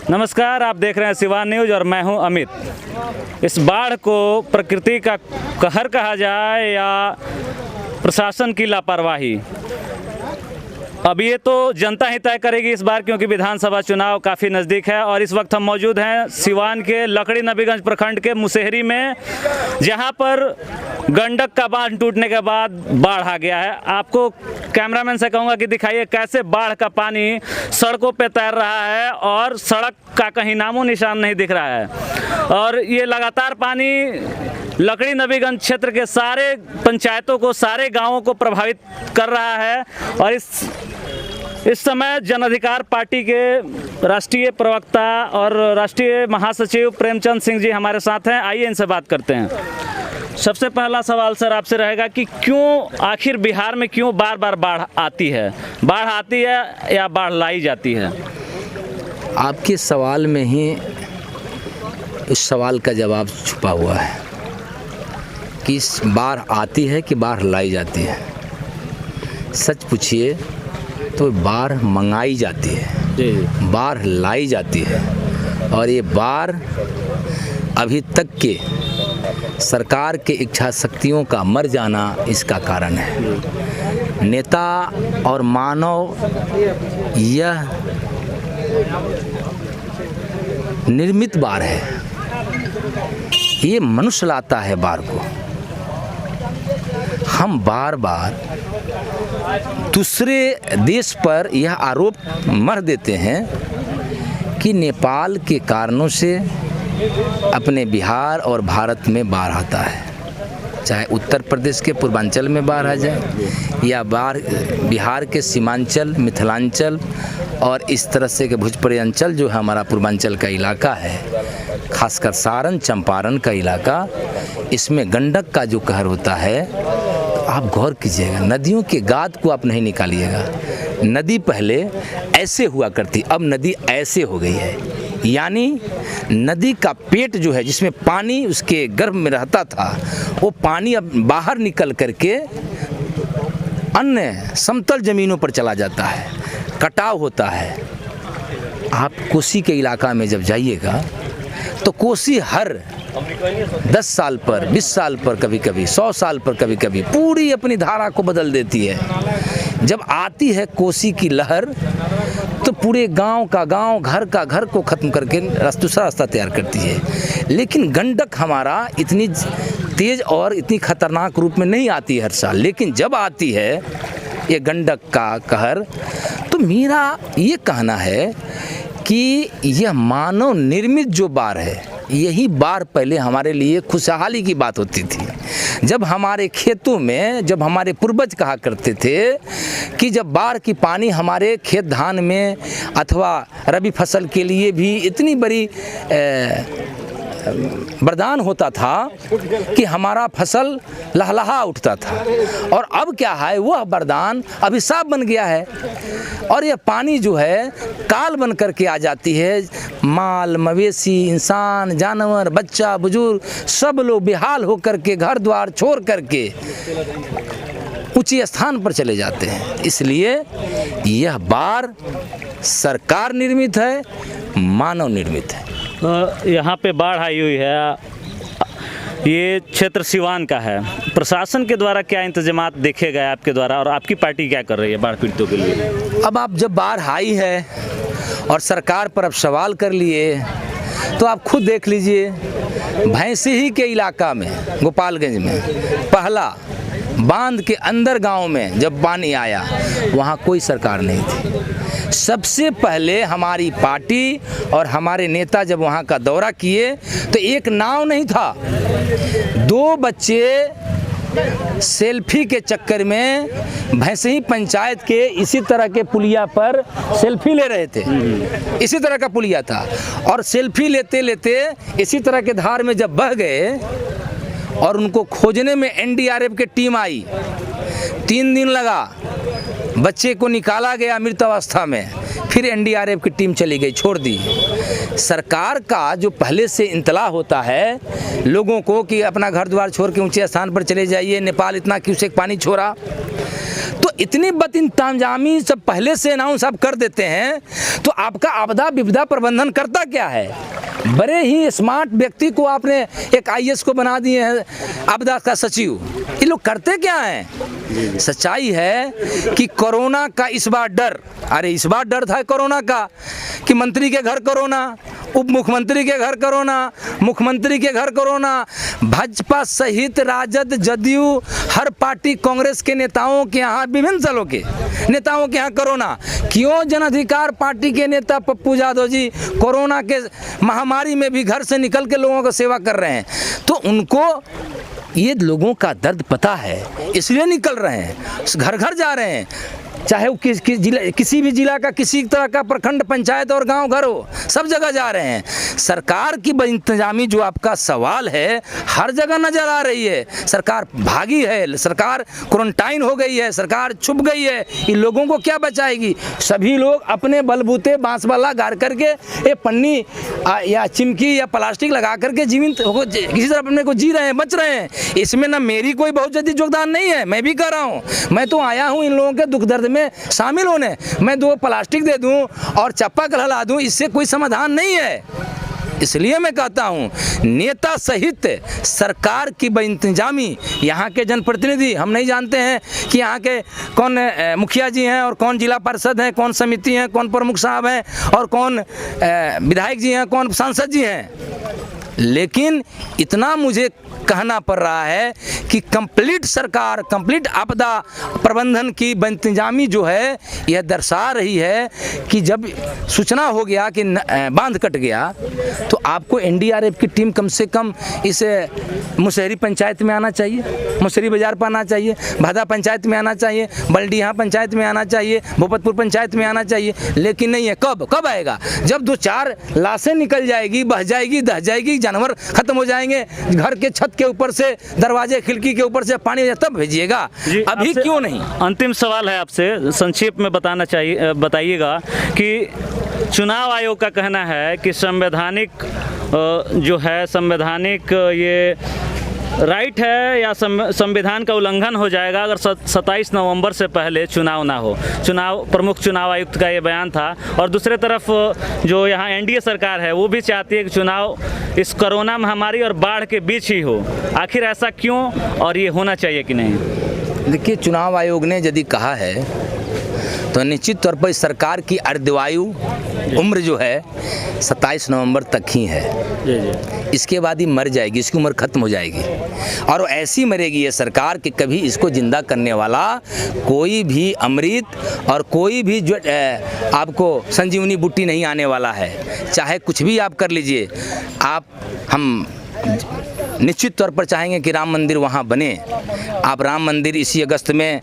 नमस्कार, आप देख रहे हैं सिवान न्यूज़ और मैं हूं अमित। इस बाढ़ को प्रकृति का कहर कहा जाए या प्रशासन की लापरवाही, अब ये तो जनता ही तय करेगी इस बार, क्योंकि विधानसभा चुनाव काफ़ी नज़दीक है। और इस वक्त हम मौजूद हैं सिवान के लकड़ी नबीगंज प्रखंड के मुसेहरी में, जहां पर गंडक का बांध टूटने के बाद बाढ़ आ गया है। आपको कैमरामैन से कहूँगा कि दिखाइए कैसे बाढ़ का पानी सड़कों पे तैर रहा है और सड़क का कहीं नामो निशान नहीं दिख रहा है। और ये लगातार पानी लकड़ी नबीगंज क्षेत्र के सारे पंचायतों को, सारे गाँवों को प्रभावित कर रहा है। और इस समय जन अधिकार पार्टी के राष्ट्रीय प्रवक्ता और राष्ट्रीय महासचिव प्रेमचंद सिंह जी हमारे साथ हैं। आइए इनसे बात करते हैं। सबसे पहला सवाल सर आपसे रहेगा कि क्यों, आखिर बिहार में क्यों बार बार बाढ़ आती है? बाढ़ आती है या बाढ़ लाई जाती है? आपके सवाल में ही इस सवाल का जवाब छुपा हुआ है कि बाढ़ आती है कि बाढ़ लाई जाती है। सच पूछिए तो बाढ़ मंगाई जाती है जी, बाढ़ लाई जाती है। और ये बाढ़ अभी तक के सरकार के इच्छा शक्तियों का मर जाना इसका कारण है। नेता और मानव यह निर्मित बाढ़ है, ये मनुष्य लाता है बाढ़ को। हम बार बार दूसरे देश पर यह आरोप मढ़ देते हैं कि नेपाल के कारणों से अपने बिहार और भारत में बाढ़ आता है। चाहे उत्तर प्रदेश के पूर्वांचल में बाढ़ आ जाए या बाढ़ बिहार के सीमांचल, मिथिलांचल और इस तरह से के भोजपुरी अंचल जो है हमारा पूर्वांचल का इलाका है, खासकर सारण चंपारण का इलाका, इसमें गंडक का जो कहर होता है, आप गौर कीजिएगा, नदियों के गाद को आप नहीं निकालिएगा। नदी पहले ऐसे हुआ करती, अब नदी ऐसे हो गई है। यानी नदी का पेट जो है, जिसमें पानी उसके गर्भ में रहता था, वो पानी अब बाहर निकल करके अन्य समतल ज़मीनों पर चला जाता है, कटाव होता है। आप कोसी के इलाका में जब जाइएगा तो कोसी हर 10 साल पर, 20 साल पर, कभी कभी 100 साल पर, कभी कभी पूरी अपनी धारा को बदल देती है। जब आती है कोसी की लहर तो पूरे गांव का गांव, घर का घर को ख़त्म करके दूसरा रास्ता तैयार करती है। लेकिन गंडक हमारा इतनी तेज़ और इतनी खतरनाक रूप में नहीं आती है हर साल, लेकिन जब आती है ये गंडक का कहर, तो मेरा ये कहना है कि यह मानव निर्मित जो बाढ़ है, यही बाढ़ पहले हमारे लिए खुशहाली की बात होती थी। जब हमारे खेतों में, जब हमारे पूर्वज कहा करते थे कि जब बाढ़ की पानी हमारे खेत धान में अथवा रबी फसल के लिए भी इतनी बड़ी वरदान होता था कि हमारा फसल लहलहा उठता था। और अब क्या है, वह वरदान अभिशाप बन गया है। और यह पानी जो है काल बन करके आ जाती है। माल मवेशी, इंसान, जानवर, बच्चा, बुजुर्ग, सब लोग बेहाल होकर के घर द्वार छोड़ करके ऊंचे स्थान पर चले जाते हैं। इसलिए यह बाढ़ सरकार निर्मित है, मानव निर्मित है। यहाँ पे बाढ़ आई हुई है, ये क्षेत्र सिवान का है। प्रशासन के द्वारा क्या इंतजामात देखे गए आपके द्वारा, और आपकी पार्टी क्या कर रही है बाढ़ पीड़ितों के लिए? अब आप जब बाढ़ आई है और सरकार पर अब सवाल कर लिए, तो आप खुद देख लीजिए, भैंसी ही के इलाका में, गोपालगंज में, पहला बांध के अंदर गांव में जब पानी आया, वहाँ कोई सरकार नहीं थी। सबसे पहले हमारी पार्टी और हमारे नेता जब वहाँ का दौरा किए तो एक नाव नहीं था, 2 बच्चे सेल्फी के चक्कर में भैंसही पंचायत के इसी तरह के पुलिया पर सेल्फी ले रहे थे। इसी तरह का पुलिया था, और सेल्फी लेते लेते इसी तरह के धार में जब बह गए और उनको खोजने में एनडीआरएफ की टीम आई, 3 दिन लगा, बच्चे को निकाला गया मृत अवस्था में, फिर एनडीआरएफ की टीम चली गई, छोड़ दी। सरकार का जो पहले से इंतला होता है लोगों को कि अपना घर द्वार छोड़ के ऊंचे स्थान पर चले जाइए, नेपाल इतना क्यूसेक पानी छोड़ा, तो इतनी बदइंतजामी सब पहले से अनाउंस आप कर देते हैं, तो आपका आपदा विपदा प्रबंधन करता क्या है? बड़े ही स्मार्ट व्यक्ति को आपने एक आईएएस को बना दिए हैं आपदा का सचिव। ये लोग करते क्या हैं? सच्चाई है कि कोरोना का इस बार डर, अरे इस बार डर था कोरोना का कि मंत्री के घर कोरोना, उप मुख्यमंत्री के घर कोरोना, मुख्यमंत्री के घर कोरोना, भाजपा सहित राजद, जदयू, हर पार्टी, कांग्रेस के नेताओं के यहाँ, विभिन्न दलों के नेताओं के यहाँ कोरोना। क्यों जन अधिकार पार्टी के नेता पप्पू यादव जी कोरोना के महामारी में भी घर से निकल के लोगों को सेवा कर रहे हैं? तो उनको ये लोगों का दर्द पता है, इसलिए निकल रहे हैं, घर घर जा रहे हैं, चाहे वो किसी भी जिला का, किसी तरह का प्रखंड, पंचायत और गांव घर हो, सब जगह जा रहे हैं। सरकार की बदइंतजामी जो आपका सवाल है, हर जगह नजर आ रही है। सरकार भागी है, सरकार क्वारंटाइन हो गई है, सरकार छुप गई है। इन लोगों को क्या बचाएगी? सभी लोग अपने बलबूते बांस वाला गाड़ करके ये पन्नी या चिमकी या प्लास्टिक लगा करके जीवित किसी तरह अपने को जी रहे हैं, बच रहे हैं। इसमें ना मेरी कोई बहुत ज़्यादा योगदान नहीं है, मैं भी कर रहा हूँ। मैं तो आया हूँ इन लोगों के दुख दर्द में शामिल होने। मैं 2 प्लास्टिक दे दूं और चप्पा कहला दूं, इससे कोई समाधान नहीं है। इसलिए मैं कहता हूं, नेता सहित सरकार की बदइंतजामी, यहाँ के जनप्रतिनिधि, हम नहीं जानते हैं कि यहाँ के कौन मुखिया जी हैं और कौन जिला परिषद हैं, कौन समिति हैं, कौन प्रमुख साहब हैं और कौन विधायक जी हैं, कौन सांसद जी हैं, लेकिन इतना मुझे कहना पड़ रहा है कि कंप्लीट सरकार, कंप्लीट आपदा प्रबंधन की बदइंतजामी जो है, यह दर्शा रही है कि जब सूचना हो गया कि बांध कट गया, तो आपको एनडीआरएफ की टीम कम से कम इस मुसहरी पंचायत में आना चाहिए, मुसहरी बाजार पर आना चाहिए, भादा पंचायत में आना चाहिए, बल्डिया पंचायत में आना चाहिए, भोपतपुर पंचायत में आना चाहिए, लेकिन नहीं है। कब आएगा? जब 2-4 लाशें निकल जाएगी, बह जाएगी, दह जाएगी, जानवर खत्म हो जाएंगे, घर के छत के ऊपर से, दरवाजे खिड़की के ऊपर से पानी तब भेजिएगा, अभी क्यों नहीं? अंतिम सवाल है आपसे, संक्षेप में बताइएगा कि चुनाव आयोग का कहना है कि संवैधानिक जो है, संवैधानिक ये राइट है या संविधान का उल्लंघन हो जाएगा अगर 27 नवंबर से पहले चुनाव ना हो। प्रमुख चुनाव आयुक्त का ये बयान था। और दूसरे तरफ जो यहाँ एनडीए सरकार है, वो भी चाहती है कि चुनाव इस कोरोना महामारी और बाढ़ के बीच ही हो। आखिर ऐसा क्यों, और ये होना चाहिए कि नहीं? देखिए, चुनाव आयोग ने यदि कहा है तो निश्चित तौर पर सरकार की अर्धवायु उम्र जो है 27 नवंबर तक ही है। इसके बाद ही मर जाएगी, इसकी उम्र खत्म हो जाएगी, और ऐसी मरेगी ये सरकार कि कभी इसको जिंदा करने वाला कोई भी अमृत और कोई भी जो आपको संजीवनी बूटी नहीं आने वाला है। चाहे कुछ भी आप कर लीजिए, हम निश्चित तौर पर चाहेंगे कि राम मंदिर वहाँ बने। आप राम मंदिर इसी अगस्त में,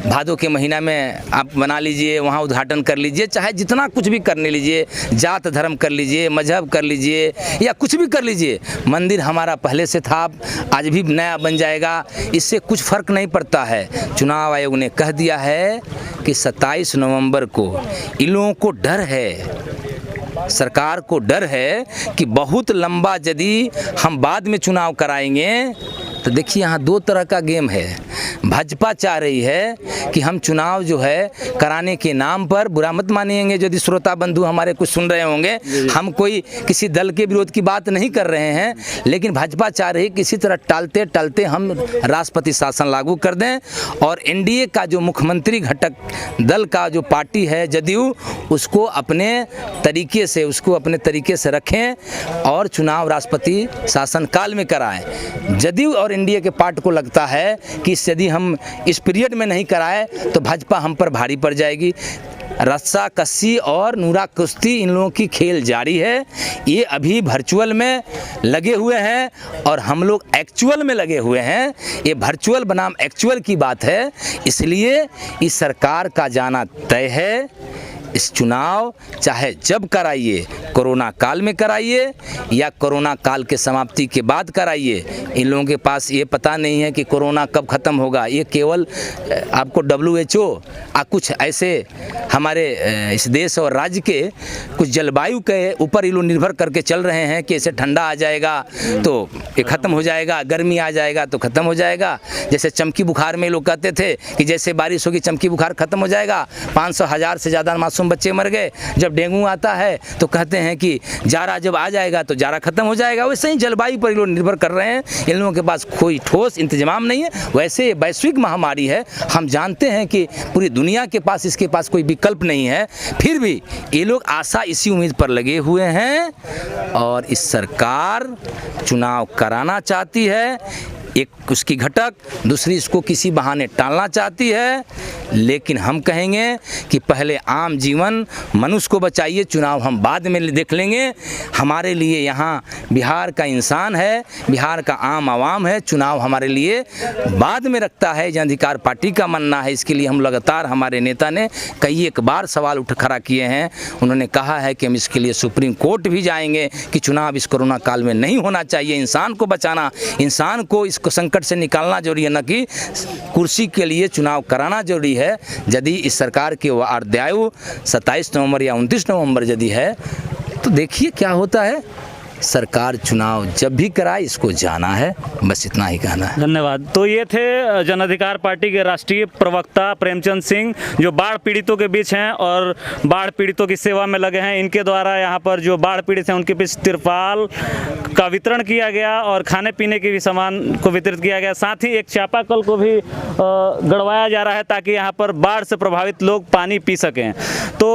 भादों के महीना में आप बना लीजिए, वहाँ उद्घाटन कर लीजिए, चाहे जितना कुछ भी करने लीजिए, जात धर्म कर लीजिए, मजहब कर लीजिए, या कुछ भी कर लीजिए। मंदिर हमारा पहले से था, आज भी नया बन जाएगा, इससे कुछ फर्क नहीं पड़ता है। चुनाव आयोग ने कह दिया है कि 27 नवंबर को इन लोगों को डर है, सरकार को डर है कि बहुत लंबा यदि हम बाद में चुनाव कराएंगे तो देखिए यहाँ 2 तरह का गेम है। भाजपा चाह रही है कि हम चुनाव जो है कराने के नाम पर, बुरा मत मानिएंगे यदि श्रोता बंधु हमारे कुछ सुन रहे होंगे, हम कोई किसी दल के विरोध की बात नहीं कर रहे हैं, लेकिन भाजपा चाह रही है किसी तरह टालते टालते हम राष्ट्रपति शासन लागू कर दें, और एनडीए का जो मुख्यमंत्री घटक दल का जो पार्टी है जदयू, उसको अपने तरीके से रखें और चुनाव राष्ट्रपति शासन काल में कराएं। जदयू और एनडीए के पार्ट को लगता है कि यदि हम इस पीरियड में नहीं कराए तो भाजपा हम पर भारी पड़ जाएगी। रस्सा कस्सी और नूरा कुश्ती इन लोगों की खेल जारी है। ये अभी वर्चुअल में लगे हुए हैं और हम लोग एक्चुअल में लगे हुए हैं। ये वर्चुअल बनाम एक्चुअल की बात है, इसलिए इस सरकार का जाना तय है। इस चुनाव चाहे जब कराइए, कोरोना काल में कराइए या कोरोना काल के समाप्ति के बाद कराइए। इन लोगों के पास ये पता नहीं है कि कोरोना कब ख़त्म होगा। ये केवल आपको WHO और कुछ ऐसे हमारे इस देश और राज्य के कुछ जलवायु के ऊपर ये लोग निर्भर करके चल रहे हैं कि ऐसे ठंडा आ जाएगा तो ये ख़त्म हो जाएगा, गर्मी आ जाएगा तो ख़त्म हो जाएगा। जैसे चमकी बुखार में लोग कहते थे कि जैसे बारिश होगी चमकी बुखार ख़त्म हो जाएगा, 500,000 से ज़्यादा मासूम बच्चे मर गए। जब डेंगू आता है तो कहते हैं कि जाड़ा जब आ जाएगा तो जाड़ा ख़त्म हो जाएगा। वैसे ही जलवायु पर ये लोग निर्भर कर रहे हैं। इन लोगों के पास कोई ठोस इंतजाम नहीं है। वैसे वैश्विक महामारी है, हम जानते हैं कि पूरी दुनिया के पास इसके पास कोई विकल्प नहीं है, फिर भी ये लोग आशा इसी उम्मीद पर लगे हुए हैं और इस सरकार चुनाव कराना चाहती है। एक उसकी घटक दूसरी इसको किसी बहाने टालना चाहती है। लेकिन हम कहेंगे कि पहले आम जीवन मनुष्य को बचाइए, चुनाव हम बाद में देख लेंगे। हमारे लिए यहाँ बिहार का इंसान है, बिहार का आम आवाम है, चुनाव हमारे लिए बाद में रखता है। जन अधिकार पार्टी का मानना है। इसके लिए हम लगातार हमारे नेता ने कई एक बार सवाल खड़ा किए हैं। उन्होंने कहा है कि हम इसके लिए सुप्रीम कोर्ट भी जाएंगे कि चुनाव इस कोरोना काल में नहीं होना चाहिए। इंसान को बचाना, इंसान को इस संकट से निकालना जरूरी है, न कि कुर्सी के लिए चुनाव कराना जरूरी है। यदि इस सरकार की आयु 27 नवंबर या 29 नवंबर यदि है तो देखिए क्या होता है। सरकार चुनाव जब भी कराए इसको जाना है, बस इतना ही कहना है। धन्यवाद। तो ये थे जन अधिकार पार्टी के राष्ट्रीय प्रवक्ता प्रेमचंद सिंह, जो बाढ़ पीड़ितों के बीच हैं और बाढ़ पीड़ितों की सेवा में लगे हैं। इनके द्वारा यहाँ पर जो बाढ़ पीड़ित हैं उनके बीच तिरपाल का वितरण किया गया और खाने पीने के भी सामान को वितरित किया गया। साथ ही एक चापाकल को भी गड़वाया जा रहा है ताकि यहाँ पर बाढ़ से प्रभावित लोग पानी पी सकें। तो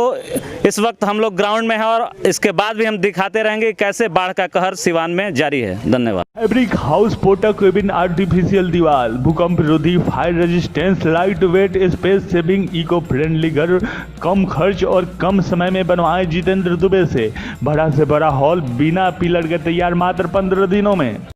इस वक्त हम लोग ग्राउंड में हैं और इसके बाद भी हम दिखाते रहेंगे कैसे बाढ़ का कहर सिवान में जारी है। धन्यवाद। Fabric house porta cabin artificial दीवार, भूकंप विरोधी, fire resistance, light weight, space saving, eco friendly घर, कम खर्च और कम समय में बनवाए जितेंद्र दुबे से। बड़ा से बड़ा हॉल बिना पिलर के तैयार मात्र 15 दिनों में।